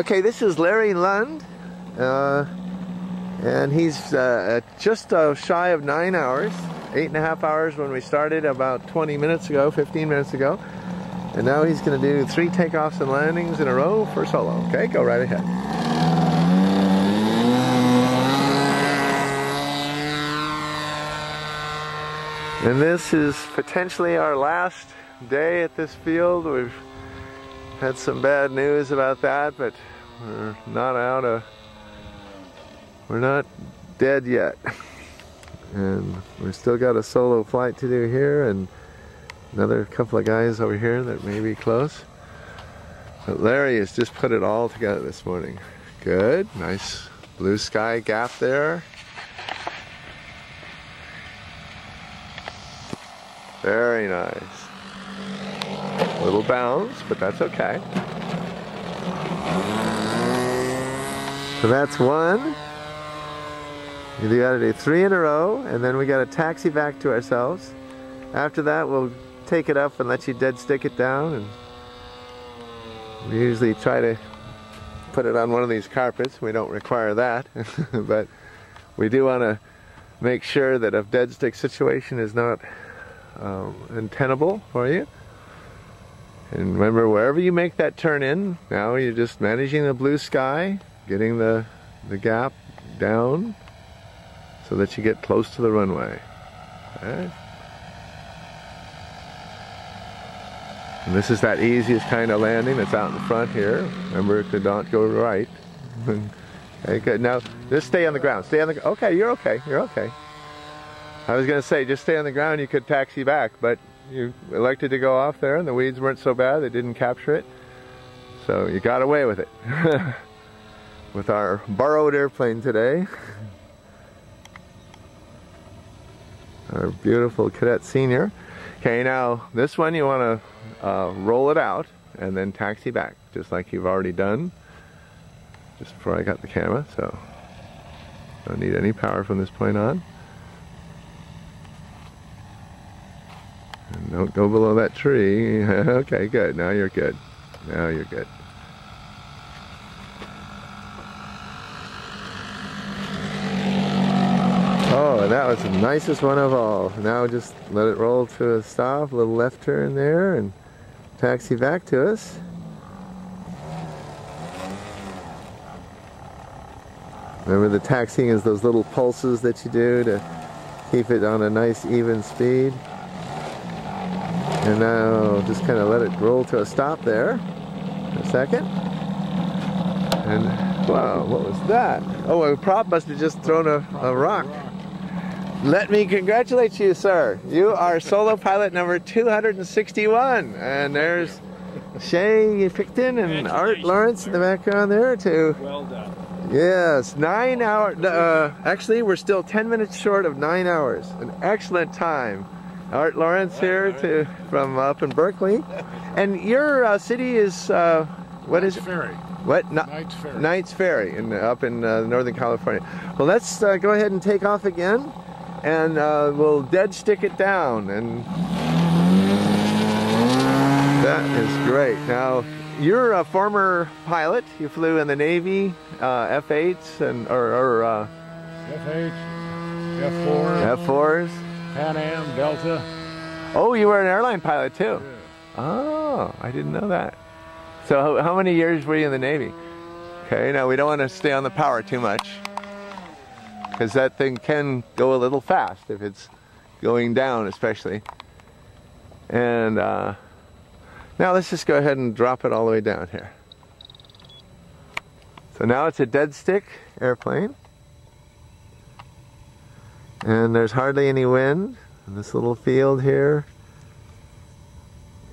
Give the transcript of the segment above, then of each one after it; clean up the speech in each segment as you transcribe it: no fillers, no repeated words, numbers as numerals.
Okay, this is Larry Lund, and he's just shy of 9 hours, 8.5 hours when we started about 20 minutes ago, 15 minutes ago. And now he's going to do 3 takeoffs and landings in a row for solo. Okay, go right ahead. And this is potentially our last day at this field. We've had some bad news about that, but we're not dead yet. And we've still got a solo flight to do here, and another couple of guys over here that may be close. But Larry has just put it all together this morning. Good, nice blue sky gap there. Very nice. A little bounce, but that's okay. So that's 1. You gotta do 3 in a row, and then we gotta taxi back to ourselves. After that, we'll take it up and let you dead stick it down, and we usually try to put it on one of these carpets. We don't require that, but we do want to make sure that a dead stick situation is not untenable for you. And remember, wherever you make that turn in, now you're just managing the blue sky, getting the gap down so that you get close to the runway. Okay. And this is that easiest kind of landing that's out in the front here. Remember, it could not go right. Okay, good. Now, just stay on the ground. Stay on the. Okay, you're okay. You're okay. I was going to say, just stay on the ground. You could taxi back, but you elected to go off there, and the weeds weren't so bad. They didn't capture it, so you got away with it. With our borrowed airplane today. Our beautiful Cadet Senior. Okay, now this one you want to roll it out and then taxi back, just like you've already done just before I got the camera, so don't need any power from this point on. And don't go below that tree. Okay, good. Now you're good. Now you're good. Oh, and that was the nicest one of all. Now just let it roll to a stop, a little left turn there, and taxi back to us. Remember, the taxiing is those little pulses that you do to keep it on a nice even speed. And now just kind of let it roll to a stop there for a second. And wow, what was that? Oh, a prop must have just thrown a rock. Let me congratulate you, sir. You are solo pilot number 261. And there's Shay Picton and Art Lawrence in the background there too. Well done. Yes, 9 hours. Actually, we're still 10 minutes short of 9 hours. An excellent time. Art Lawrence here from up in Berkeley. And your city is, what is it? Ferry. What? Knight's Ferry. Knight's Ferry up in Northern California. Well, let's go ahead and take off again, and we'll dead stick it down. And that is great. Now, you're a former pilot. You flew in the Navy, F-8s and or F-8, F-4. F-4s. Pan Am, Delta. Oh, you were an airline pilot too? Yeah. Oh, I didn't know that. So how many years were you in the Navy? Okay, now we don't want to stay on the power too much, because that thing can go a little fast if it's going down especially. And now let's just go ahead and drop it all the way down here. So now it's a dead stick airplane. And there's hardly any wind. And this little field here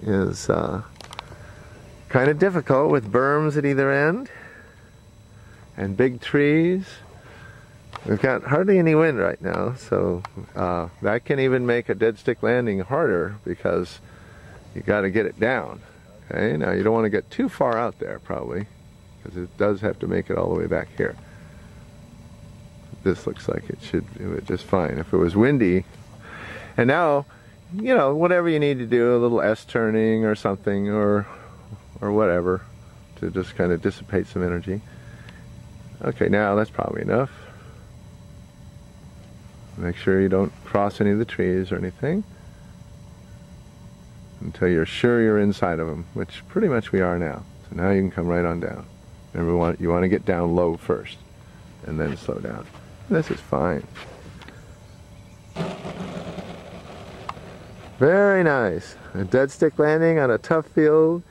is kind of difficult with berms at either end and big trees. We've got hardly any wind right now, so that can even make a dead stick landing harder because you got to get it down. Okay, now you don't want to get too far out there probably, because it does have to make it all the way back here. This looks like it should do it just fine. If it was windy, and now, you know, whatever you need to do, a little S turning or something, or whatever, to just kind of dissipate some energy. Okay, now that's probably enough. Make sure you don't cross any of the trees or anything until you're sure you're inside of them, which pretty much we are now. So now you can come right on down. Remember, you want to get down low first and then slow down. This is fine. Very nice. A dead stick landing on a tough field.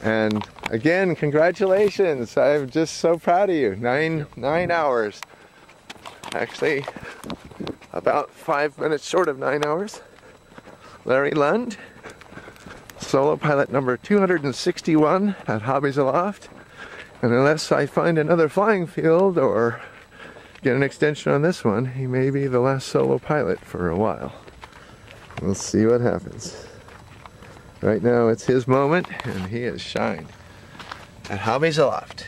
And again, congratulations. I'm just so proud of you. Nine hours. Actually, about 5 minutes short of 9 hours. Larry Lund, solo pilot number 261 at Hobbies Aloft. And unless I find another flying field or get an extension on this one, he may be the last solo pilot for a while. We'll see what happens. Right now it's his moment, and he has shined at Hobbies Aloft.